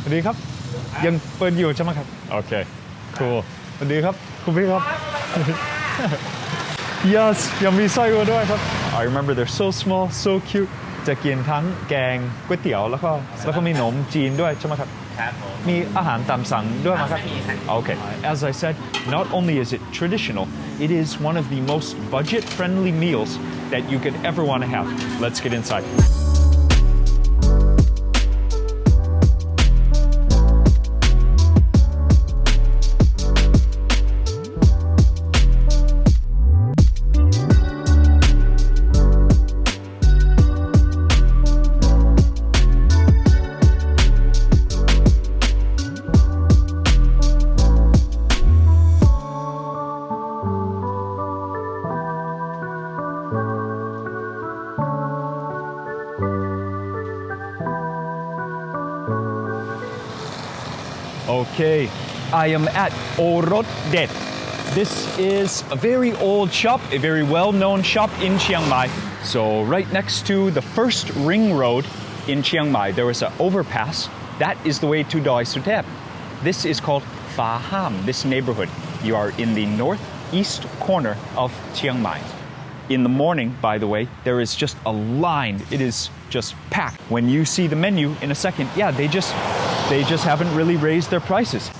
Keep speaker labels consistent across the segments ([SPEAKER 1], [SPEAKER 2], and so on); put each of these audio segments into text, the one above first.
[SPEAKER 1] สวัสดีครับยังเปิดอยู่ใช่ไหมครับโอเค cool สวัสดีครับคุณพี่ครับ yes ยังมีไส้อัวด้วยครับ I remember they're so small so cute จะกินทั้งแกงก๋วยเตี๋ยวแล้วก็มีขนมจีนด้วยใช่ไหมครับมีอาหารตามสั่งด้วยไหมครับ Okay as I said not only is it traditional it is one of the most budget friendly meals that you could ever want to have let's get inside Okay, I am at Orote Ded. This is a very old shop, a very well-known shop in Chiang Mai. So right next to the first ring road in Chiang Mai, there is an overpass. That is the way to Doi Suthep. This is called Pha Ham, this neighborhood. You are in the northeast corner of Chiang Mai. In the morning, by the way, there is just a line. It is just packed. When you see the menu in a second, yeah, they just haven't really raised their prices.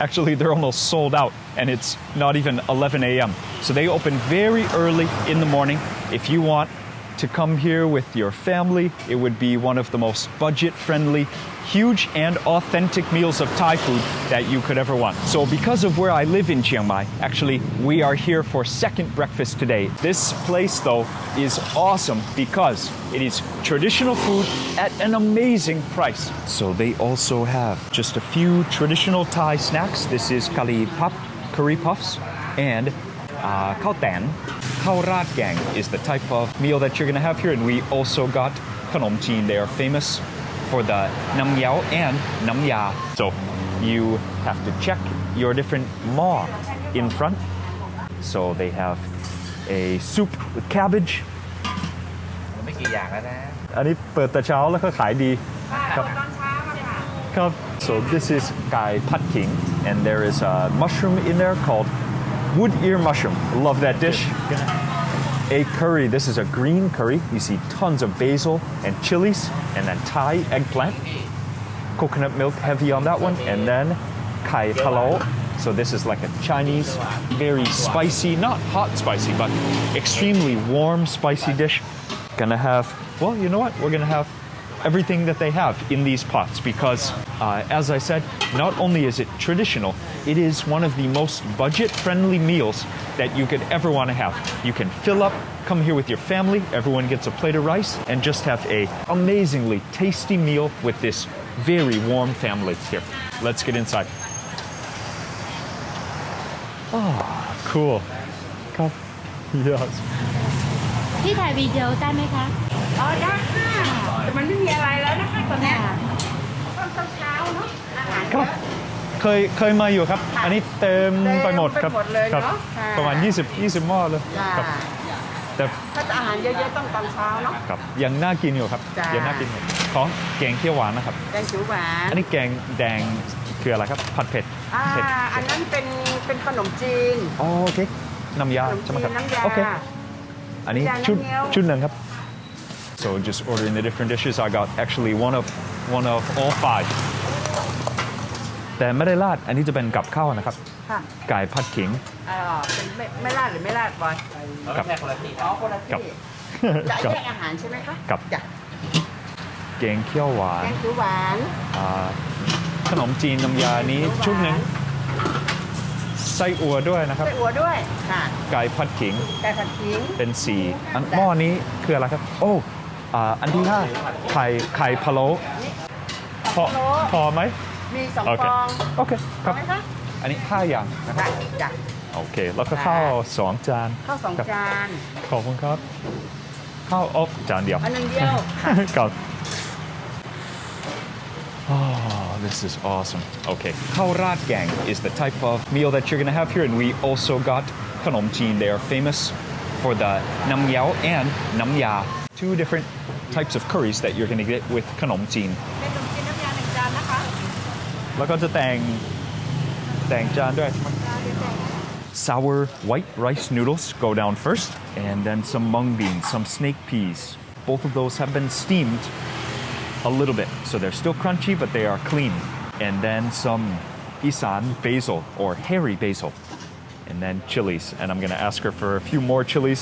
[SPEAKER 1] Actually, they're almost sold out, and it's not even 11 a.m. So they open very early in the morning. If you want to come here with your family, it would be one of the most budget-friendly, huge and authentic meals of Thai food that you could ever want. So because of where I live in Chiang Mai, actually, we are here for second breakfast today. This place, though, is awesome because it is traditional food at an amazing price. So they also have just a few traditional Thai snacks. This is curry puffs, and khao tan. Khao rat gang is the type of meal that you're going to have here. And we also got Kanom Jeen. They are famous for the nam yao and nam ya. So you have to check your different maw in front. So they have a soup with cabbage.
[SPEAKER 2] ไม่กี่อย่างแล้วนะ
[SPEAKER 1] อันนี้เปิดแต่เช้าแล้วก็ขายดีครับครับ So this is Gai Pat King and there is a mushroom in there called wood ear mushroom. Love that dish. A curry. This is a green curry. You see tons of basil and chilies and then Thai eggplant. Coconut milk heavy on that one. And then kai palo. So this is like a Chinese, very spicy, not hot spicy, but extremely warm spicy dish. Gonna have, well, you know what? We're gonna have everything that they have in these pots because, as I said, not only is it traditional, it is one of the most budget-friendly meals that you could ever want to have. You can fill up, come here with your family, everyone gets a plate of rice, and just have a amazingly tasty meal with this very warm family here. Let's get inside. Oh, cool. Come. Yes.
[SPEAKER 3] พี่ถ่ายวิดีโอได้ไหมคะ
[SPEAKER 4] อ๋อได้ค่ะแต่มันไม่มีอะไรแล้วนะคะตอนนี้ตอนเช้าเนาะอาหาร
[SPEAKER 1] ครับเคยมาอยู่ครับอันนี้เต็มไปหมดครับครับประมาณ20หม้อเลยครับแต่
[SPEAKER 4] ถ้าอาหารเยอะๆต้องตอนเช้าเนาะ
[SPEAKER 1] ครับยังน่ากินอยู่ครับยังน่ากินอยู่ขอแกงเขียวหวานนะครับ
[SPEAKER 4] แกงเขียวหวาน
[SPEAKER 1] อันนี้แกงแดงคืออะไรครับผัดเผ็ด
[SPEAKER 4] อันนั้นเป็นขนมจีน
[SPEAKER 1] โอเคน้ำยาใช่ไหมครับโอเคอันนี้ชุดหนึ่งครับ So just ordering the different dishes I got actually one of all 5แต่ไม่ได้ราดอันนี้จะเป็นกับข้าวนะครับไก่ผัดขิง
[SPEAKER 4] เป็นไม่ราดหรือไม่ราดบอย
[SPEAKER 1] กับ
[SPEAKER 4] คนละที่คนละที่จะแยกอาหารใช่ไหมคะ
[SPEAKER 1] กับแกงเขียวหวาน
[SPEAKER 4] แกงเขียวหวาน
[SPEAKER 1] ขนมจีนน้ำยานี้ชุดหนึ่งไส้อั่วด้วยนะครับ
[SPEAKER 4] ไส้อั่วด้วยค่ะ
[SPEAKER 1] ไก่ผัดขิงเป็น4อันหม้อนี้คืออะไรครับโอ้อันที่5ไข่พะโล้พอไหม
[SPEAKER 4] มี2 ฟอง
[SPEAKER 1] โอเคครับอันนี้5อย่างนะครับ
[SPEAKER 4] จ้ะ
[SPEAKER 1] โอเคแล้วก็ข้าว2 จาน
[SPEAKER 4] ข้าว2 จาน
[SPEAKER 1] ขอบคุณครับข้าวจานเดียว
[SPEAKER 4] อันนึงเดียว
[SPEAKER 1] ครับOh, this is awesome. Okay, khao rat gang is the type of meal that you're going to have here. And we also got Kanom Jeen. They are famous for the nam yao and nam ya. 2 different types of curries that you're going to get with Kanom Jeen.
[SPEAKER 4] เป็นขนมจีนน้ำยา1 จานนะคะ
[SPEAKER 1] แล้วก็จะแต่งจานด้วย Sour white rice noodles go down first, and then some mung beans, some snake peas. Both of those have been steamed a little bit, so they're still crunchy, but they are clean. And then some Isan basil or hairy basil, and then chilies. And I'm gonna ask her for a few more chilies.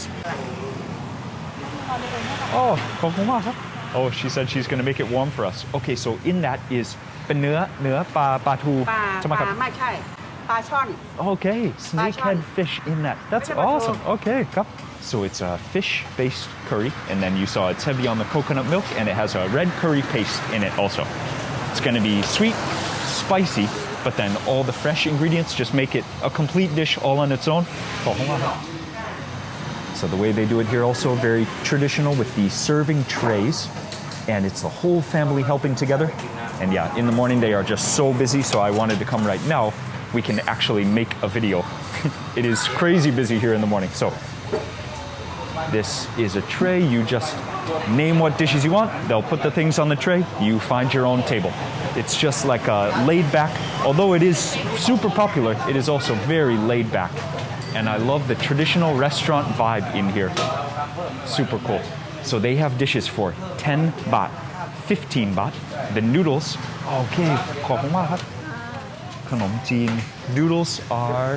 [SPEAKER 1] Oh, ขอบคุณมากครับ Oh, she said she's gonna make it warm for us. Okay, so in that is เป็นเนื้อปลาทูใช่ไหมครับ
[SPEAKER 4] ไม่ใช่ปลาช่อน
[SPEAKER 1] Okay, snakehead fish in that. That's awesome. Okay, cup. So it's a fish-based curry, and then you saw it's heavy on the coconut milk, and it has a red curry paste in it also. It's going to be sweet, spicy, but then all the fresh ingredients just make it a complete dish all on its own. So the way they do it here also very traditional with the serving trays, and it's the whole family helping together. And yeah, in the morning they are just so busy, so I wanted to come right now. We can actually make a video. It is crazy busy here in the morning. So this is a tray. You just name what dishes you want. They'll put the things on the tray. You find your own table. It's just like a laid back. Although it is super popular, it is also very laid back. And I love the traditional restaurant vibe in here. Super cool. So they have dishes for 10 baht, 15 baht. The noodles. Okay, ขอบคุณมากครับ Kanom Jeen noodles are,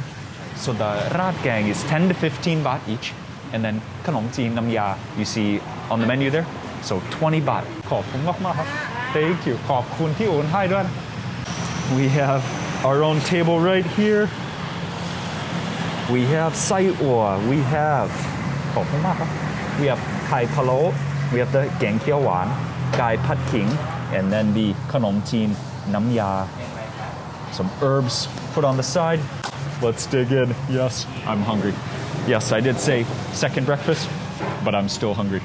[SPEAKER 1] so the rat gang is 10 to 15 baht each, and then Kanom Jeen nam ya you see on the menu there, so 20 baht. ขอบคุณมากๆครับ Thank you. ขอบคุณที่โอนให้ด้วย We have our own table right here. We have sai or we have ขอบคุณมากครับ We have Thai palo. We have the gang kiao wan, gai pat king, and then the Kanom Jeen nam ya. Some herbs put on the side. Let's dig in. Yes, I'm hungry. Yes, I did say second breakfast, but I'm still hungry.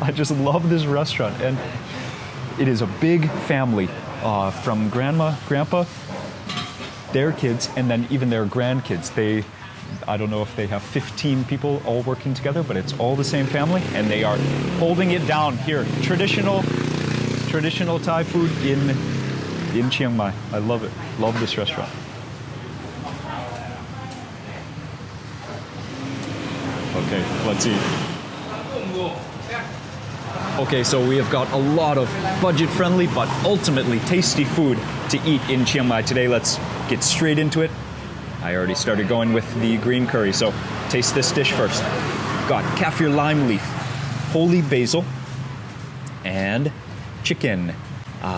[SPEAKER 1] I just love this restaurant, and it is a big family from grandma, grandpa, their kids, and then even their grandkids. I don't know if they have 15 people all working together, but it's all the same family, and they are holding it down here. Traditional Thai food in Chiang Mai. I love it. Love this restaurant. Okay, let's eat. Okay, so we have got a lot of budget-friendly but ultimately tasty food to eat in Chiang Mai today. Let's get straight into it. I already started going with the green curry, so taste this dish first. Got kaffir lime leaf, holy basil, and chicken.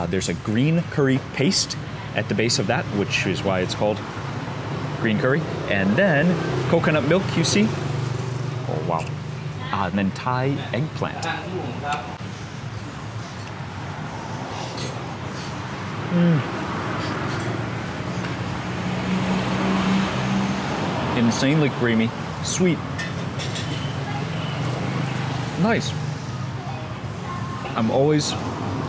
[SPEAKER 1] There's a green curry paste at the base of that, which is why it's called green curry. And then coconut milk, you see. Oh, wow. And then Thai eggplant. Insanely creamy, sweet. Nice. I'm always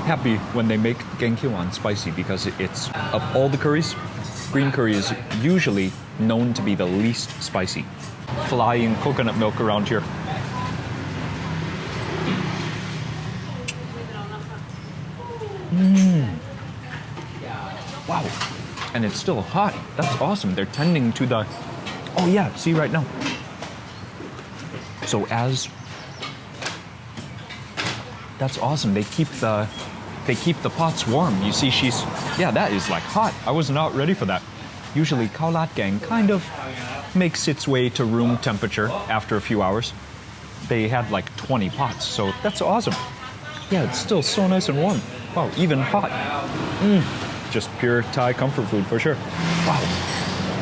[SPEAKER 1] happy when they make gengkyewan spicy because it's, of all the curries, green curry is usually known to be the least spicy. Flying coconut milk around here. Wow. And it's still hot. That's awesome. They're tending to the... Oh yeah, see right now. So that's awesome. They keep the pots warm. You see yeah, that is like hot. I was not ready for that. Usually khao lat gang kind of makes its way to room temperature after a few hours. They had like 20 pots, so that's awesome. Yeah, it's still so nice and warm. Wow, even hot. Just pure Thai comfort food for sure. Wow.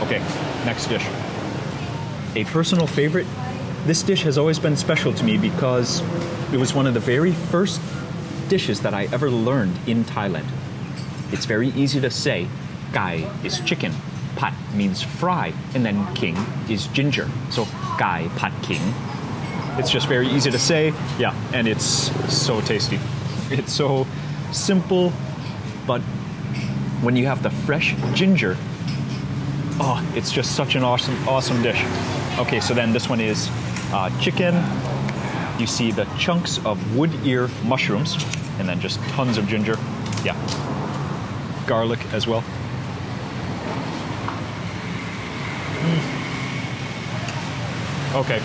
[SPEAKER 1] Okay, next dish. A personal favorite. This dish has always been special to me because it was one of the very first dishes that I ever learned in Thailand. It's very easy to say. Gai is chicken. Pat means fry. And then king is ginger. So gai pat king. It's just very easy to say. Yeah, and it's so tasty. It's so simple, but when you have the fresh ginger, oh, it's just such an awesome dish. Okay, so then this one is chicken. You see the chunks of wood ear mushrooms, and then just tons of ginger. Yeah. Garlic as well. Okay.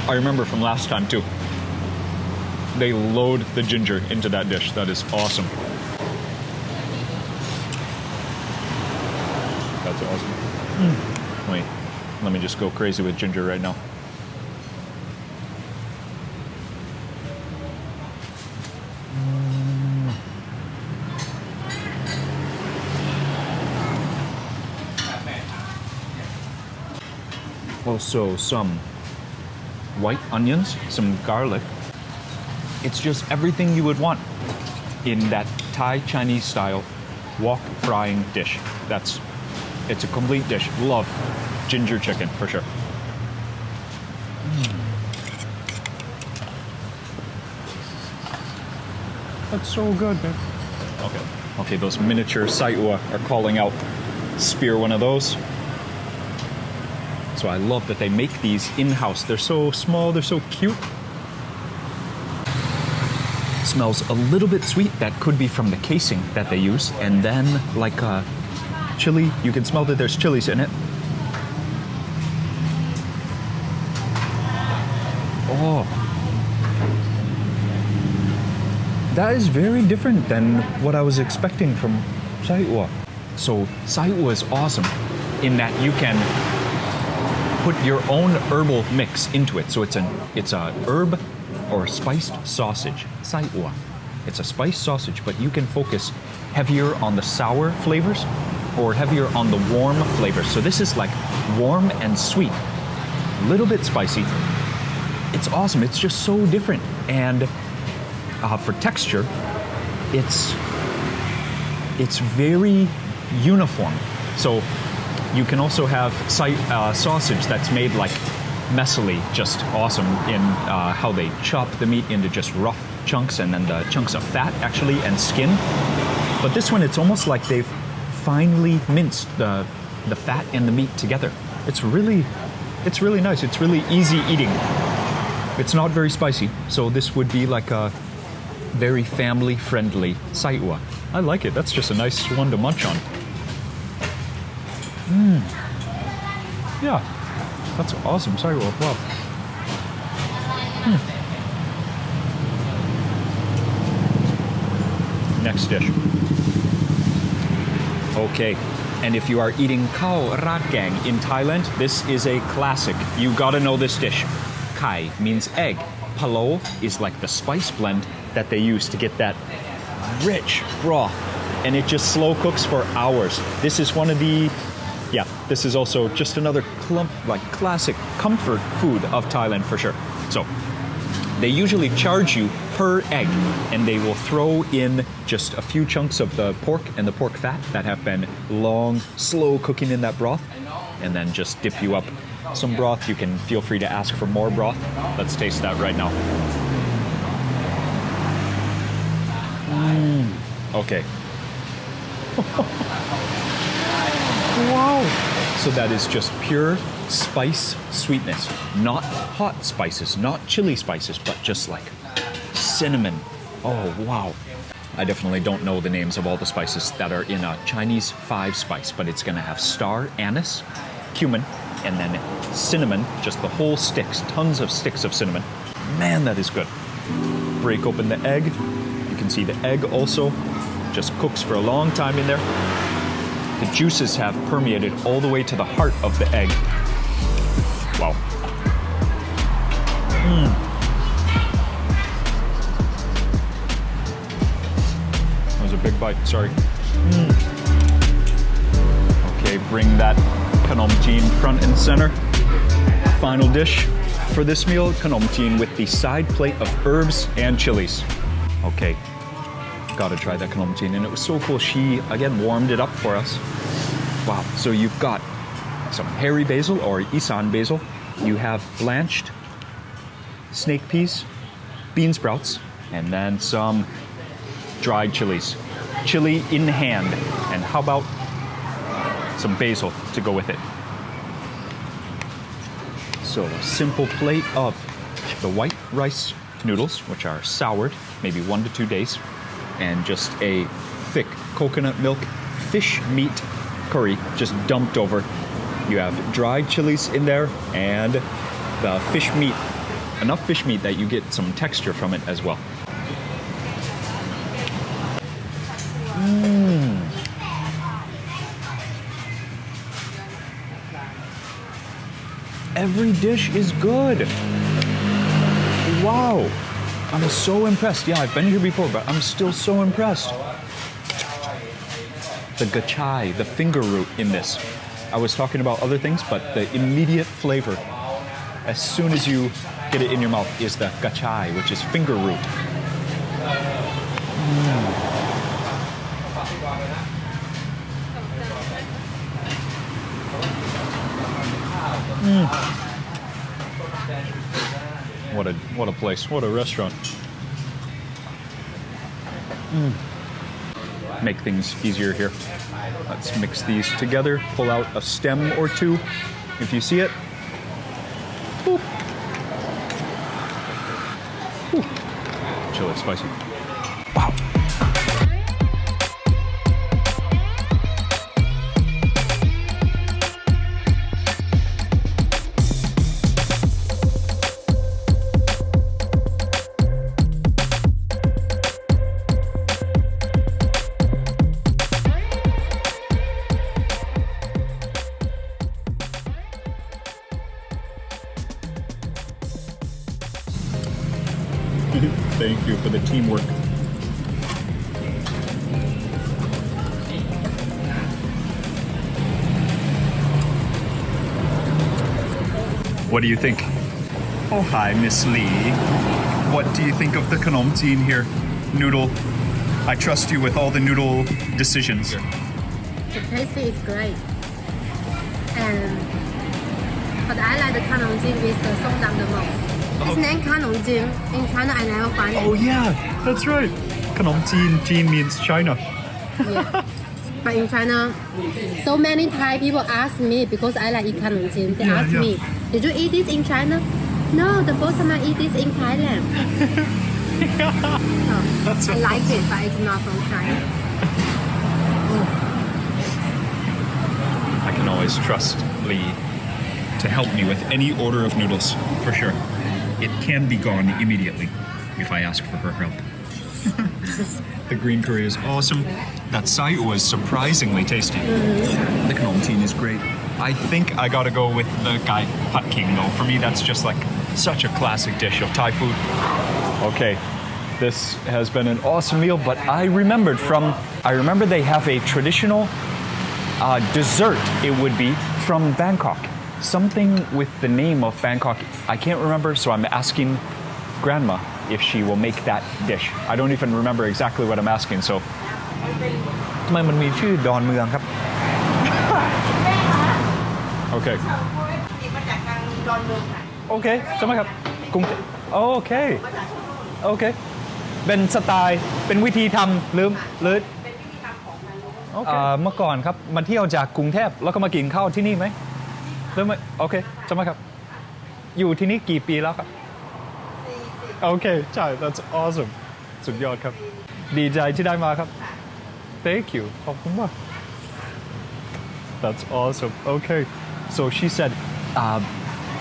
[SPEAKER 1] I remember from last time too. They load the ginger into that dish. That is awesome. That's awesome. Wait, let me just go crazy with ginger right now. Also some white onions, some garlic. It's just everything you would want in that Thai Chinese style wok frying dish. It's a complete dish. Love ginger chicken for sure. That's so good, man. Okay, those miniature saiua are calling out. Spear one of those. So I love that they make these in-house. They're so small, they're so cute. Smells a little bit sweet. That could be from the casing that they use. And then like chili, you can smell that there's chilies in it. Oh. That is very different than what I was expecting from saiua. So saiua is awesome in that you can put your own herbal mix into it. So it's a herb or spiced sausage, saiua. It's a spiced sausage, but you can focus heavier on the sour flavors or heavier on the warm flavors. So this is like warm and sweet, a little bit spicy. It's awesome. It's just so different. And for texture, it's very uniform. So you can also have sausage that's made like messily, just awesome in how they chop the meat into just rough chunks and then the chunks of fat actually and skin. But this one, it's almost like they've finely minced the fat and the meat together. It's really nice. It's really easy eating. It's not very spicy, so this would be like a very family-friendly saiua. I like it. That's just a nice one to munch on. Yeah, that's awesome. Saiua. Wow. Next dish. Okay, and if you are eating khao rat gang in Thailand, this is a classic. You gotta know this dish. Kai means egg. Palo is like the spice blend that they use to get that rich broth, and it just slow cooks for hours. This is one of the, this is also just another classic comfort food of Thailand for sure. So they usually charge you per egg, and they will throw in just a few chunks of the pork and the pork fat that have been long, slow cooking in that broth, and then just dip you up some broth. You can feel free to ask for more broth. Let's taste that right now. Okay. Wow. So that is just pure spice sweetness. Not hot spices, not chili spices, but just like cinnamon. Oh, wow. I definitely don't know the names of all the spices that are in a Chinese 5-spice, but it's gonna have star anise, cumin, and then cinnamon, just the whole sticks, tons of sticks of cinnamon. Man, that is good. Break open the egg. You can see the egg also just cooks for a long time in there. The juices have permeated all the way to the heart of the egg. Wow. That was a big bite, sorry. Okay, bring that Kanom Jeen front and center. Final dish for this meal, Kanom Jeen with the side plate of herbs and chilies. Okay, gotta try that Kanom Jeen, and it was so cool. She, again, warmed it up for us. Wow, so you've got some hairy basil or Isan basil. You have blanched snake peas, bean sprouts, and then some dried chilies. Chili in hand, and how about some basil to go with it. So a simple plate of the white rice noodles, which are soured, maybe 1 to 2 days, and just a thick coconut milk fish meat curry just dumped over. You have dried chilies in there and the fish meat. Enough fish meat that you get some texture from it as well. Every dish is good. Wow. I'm so impressed. Yeah, I've been here before, but I'm still so impressed. The gachai, the finger root in this. I was talking about other things, but the immediate flavor, as soon as you get it in your mouth, is the gachai, which is finger root. What a place, what a restaurant. Make things easier here. Let's mix these together, pull out a stem or two, if you see it. Boop. Ooh. Chili spicy. Wow. Thank you for the teamwork. What do you think? Oh, hi, Miss Lee. What do you think of the Kanom Jeen here? Noodle. I trust you with all the noodle decisions.
[SPEAKER 5] The taste is great. But I like the Kanom Jeen with the Songdam the most. It's named Kanom Jeen. In China, I never find it.
[SPEAKER 1] Oh yeah, that's right. Kanom Jeen. Jeen means China.
[SPEAKER 5] Yeah. But in China, so many Thai people ask me because I like eat Kanom Jeen. They ask me, did you eat this in China? No, the first time I eat this in Thailand. I like it, but it's not from China.
[SPEAKER 1] I can always trust Lee to help me with any order of noodles, for sure. It can be gone immediately if I ask for her help. The green curry is awesome. That sayu was surprisingly tasty. The Kanom Jeen is great. I think I gotta go with the Gai Pat King though. For me, that's just like such a classic dish of Thai food. Okay, this has been an awesome meal, but I remember they have a traditional dessert, it would be, from Bangkok. Something with the name of Bangkok, I can't remember, so I'm asking Grandma if she will make that dish. I don't even remember exactly what I'm asking, so. ทำไมมันมีชื่อดอนเมืองครับ โอเค
[SPEAKER 4] มาจากทางดอนเมืองค่ะ
[SPEAKER 1] โอเคใช่ไหมครับกรุงโอเคโอเคเป็นสไตล์เป็นวิธีทำหรือ
[SPEAKER 4] เป็นวิธีทำของทางนู้น
[SPEAKER 1] เมื่อก่อนครับมาเที่ยวจากกรุงเทพแล้วก็มากินข้าวที่นี่ไหมหรือไม่โอเคใช่ไหมครับอยู่ที่นี่กี่ปีแล้วครับโอเคใช่ that's awesome สุดยอดครับดีใจที่ได้มาครับ thank you ขอบคุณมาก that's awesome okay so she said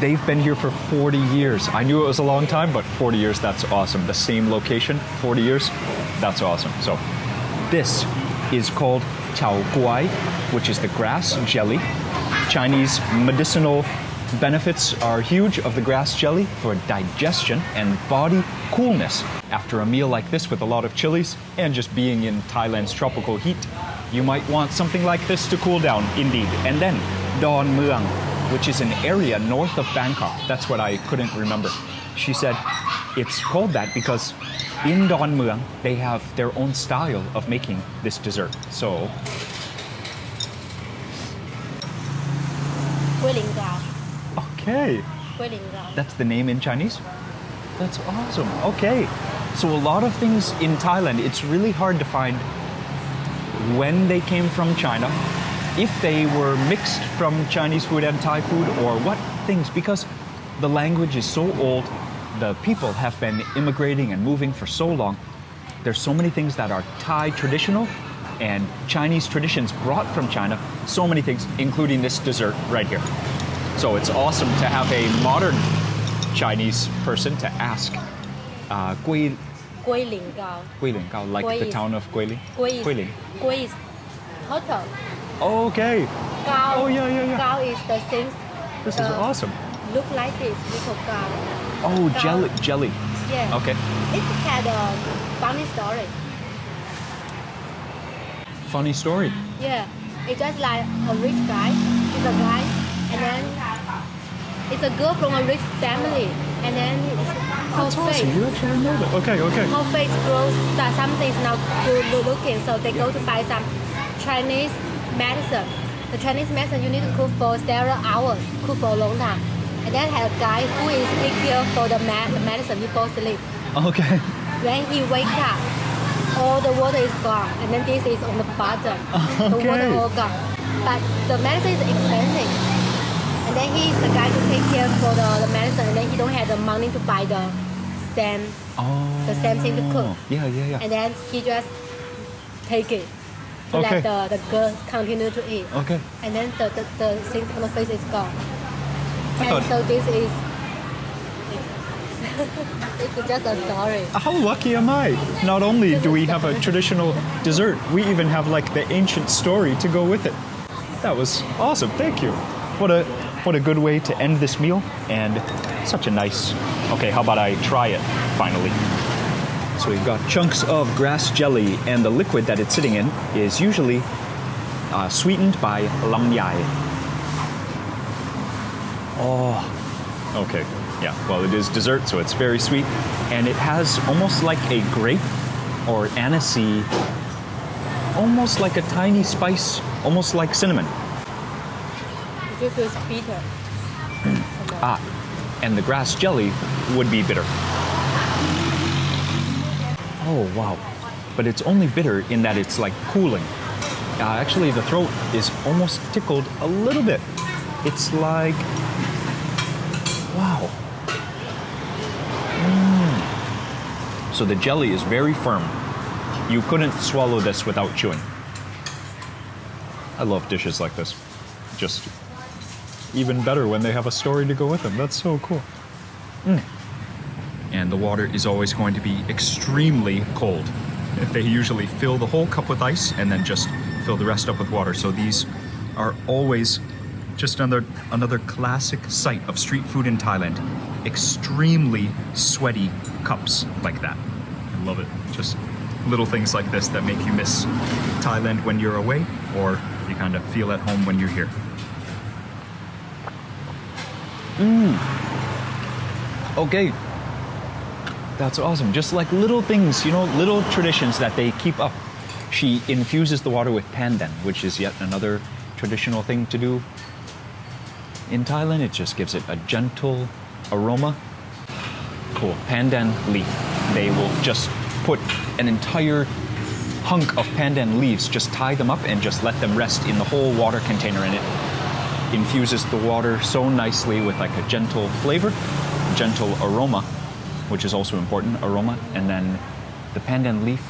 [SPEAKER 1] they've been here for 40 years I knew it was a long time but 40 years that's awesome the same location 40 years that's awesome so this is called chao guai which is the grass jelly Chinese medicinal benefits are huge of the grass jelly for digestion and body coolness. After a meal like this with a lot of chilies and just being in Thailand's tropical heat, you might want something like this to cool down, indeed. And then Don Mueang, which is an area north of Bangkok. That's what I couldn't remember. She said it's called that because in Don Mueang, they have their own style of making this dessert. So, okay. That's the name in Chinese? That's awesome. Okay. So a lot of things in Thailand, it's really hard to find when they came from China, if they were mixed from Chinese food and Thai food, or what things, because the language is so old, the people have been immigrating and moving for so long. There's so many things that are Thai traditional and Chinese traditions brought from China so many things, including this dessert right here. So it's awesome to have a modern Chinese person to ask Gui
[SPEAKER 5] Guilin Gao.
[SPEAKER 1] Gao, like
[SPEAKER 5] Gui
[SPEAKER 1] the
[SPEAKER 5] is-
[SPEAKER 1] town of Guilin.
[SPEAKER 5] Gui is hotel.
[SPEAKER 1] Okay.
[SPEAKER 5] Gao.
[SPEAKER 1] Oh, yeah.
[SPEAKER 5] Gao is the things.
[SPEAKER 1] This is awesome.
[SPEAKER 5] Look like this. We call Gao.
[SPEAKER 1] Oh, jelly.
[SPEAKER 5] Yeah.
[SPEAKER 1] Okay.
[SPEAKER 5] It had a funny story.
[SPEAKER 1] Funny story.
[SPEAKER 5] Yeah. It's just like a rich guy. He's a guy, and then it's a girl from a rich family, and then her face.
[SPEAKER 1] You actually know that. Okay.
[SPEAKER 5] Her face grows something is not good looking, so they go to buy some Chinese medicine. The Chinese medicine you need to cook for several hours, cook for a long time. And then have a guy who is take care for the medicine. He falls asleep.
[SPEAKER 1] Okay.
[SPEAKER 5] When he wakes up, all the water is gone, and then this is on the bottom. The water all gone. But the medicine is expensive. And then he is the guy to take care for the medicine, and then he don't have the money to buy the same thing to cook.
[SPEAKER 1] Yeah.
[SPEAKER 5] And then he just take it to
[SPEAKER 1] Okay.
[SPEAKER 5] let the girl continue to eat.
[SPEAKER 1] Okay.
[SPEAKER 5] And then the things on the face is gone.
[SPEAKER 1] I
[SPEAKER 5] And
[SPEAKER 1] thought-
[SPEAKER 5] so this is it's just a story.
[SPEAKER 1] How lucky am I? Not only do we have a traditional dessert, we even have like the ancient story to go with it. That was awesome. Thank you. What a good way to end this meal, and such a nice. Okay, how about I try it finally? So we've got chunks of grass jelly, and the liquid that it's sitting in is usually sweetened by lam yai. Oh, okay. Yeah, well, it is dessert, so it's very sweet. And it has almost like a grape or anisey, almost like a tiny spice, almost like cinnamon.
[SPEAKER 5] It feels bitter.
[SPEAKER 1] And the grass jelly would be bitter. Oh, wow. But it's only bitter in that it's like cooling. Actually, the throat is almost tickled a little bit. It's like, wow. So the jelly is very firm. You couldn't swallow this without chewing. I love dishes like this. Just even better when they have a story to go with them. That's so cool. And the water is always going to be extremely cold. They usually fill the whole cup with ice and then just fill the rest up with water. So these are always just another classic sight of street food in Thailand. Extremely sweaty cups like that. I love it. Just little things like this that make you miss Thailand when you're away, or you kind of feel at home when you're here. Okay. That's awesome. Just like little things, little traditions that they keep up. She infuses the water with pandan, which is yet another traditional thing to do in Thailand. It just gives it a gentle aroma. Cool. Pandan leaf. They will just put an entire hunk of pandan leaves, just tie them up and just let them rest in the whole water container, and it infuses the water so nicely with like a gentle flavor, gentle aroma, which is also important, aroma. And then the pandan leaf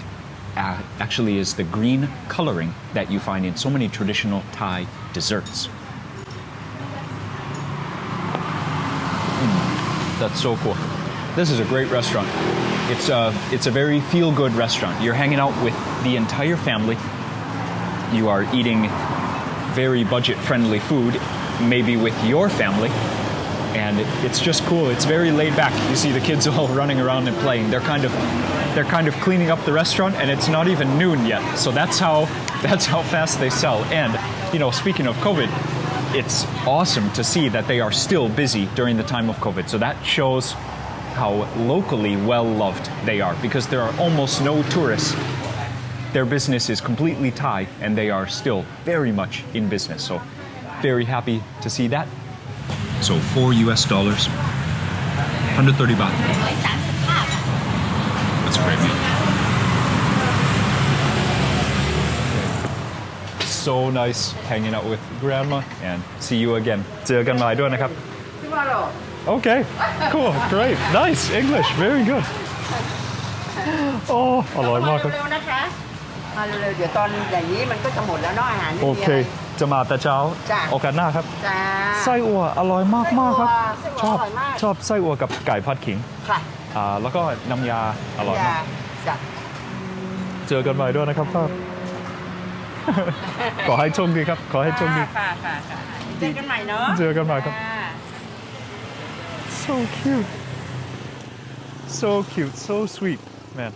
[SPEAKER 1] actually is the green coloring that you find in so many traditional Thai desserts. That's so cool. This is a great restaurant. It's a very feel-good restaurant. You're hanging out with the entire family. You are eating very budget-friendly food, maybe with your family. And it's just cool. It's very laid back. You see the kids all running around and playing. They're kind of cleaning up the restaurant, and it's not even noon yet. So that's how fast they sell. And speaking of COVID, it's awesome to see that they are still busy during the time of COVID. So that shows how locally well loved they are, because there are almost no tourists. Their business is completely Thai, and they are still very much in business. So very happy to see that. So $4 130 baht. That's a great meal. So nice hanging out with grandma, and see you again. เจอกันใหม่ด้วยนะครับ
[SPEAKER 4] Tomorrow.
[SPEAKER 1] Okay, cool, great, nice English, very good. โอ้อร่อยมากครับ
[SPEAKER 4] เร็วๆนะคะ มาเร็วๆเดี๋ยวตอนอย่างนี้มันก็จะหมดแล้วเนาะอาหารไม่
[SPEAKER 1] โอ
[SPEAKER 4] มี
[SPEAKER 1] เค
[SPEAKER 4] อะไร
[SPEAKER 1] จะมาแต่เช้า
[SPEAKER 4] จ้ะ
[SPEAKER 1] โอกาสหน้าครับ
[SPEAKER 4] จ้า
[SPEAKER 1] ไส้อั่วอร่อยมากๆครับ
[SPEAKER 4] ไส้
[SPEAKER 1] ช
[SPEAKER 4] อั่ว
[SPEAKER 1] อบ
[SPEAKER 4] อร่อยมาก
[SPEAKER 1] ชอบไส้อั่วกับไก่ผัดขิง
[SPEAKER 4] ค่ะ
[SPEAKER 1] แล้วก็น้ำยาอร่อยมาก
[SPEAKER 4] จ้ะ
[SPEAKER 1] เจอกันใหม่ด้วยนะครับครับ ขอให้โชคดีครับ ขอให้โชคดี
[SPEAKER 4] ค่ะเจอกันใหม่เนาะ
[SPEAKER 1] เจอกันใหม่ครับ
[SPEAKER 4] จ้า
[SPEAKER 1] so cute so cute so sweet man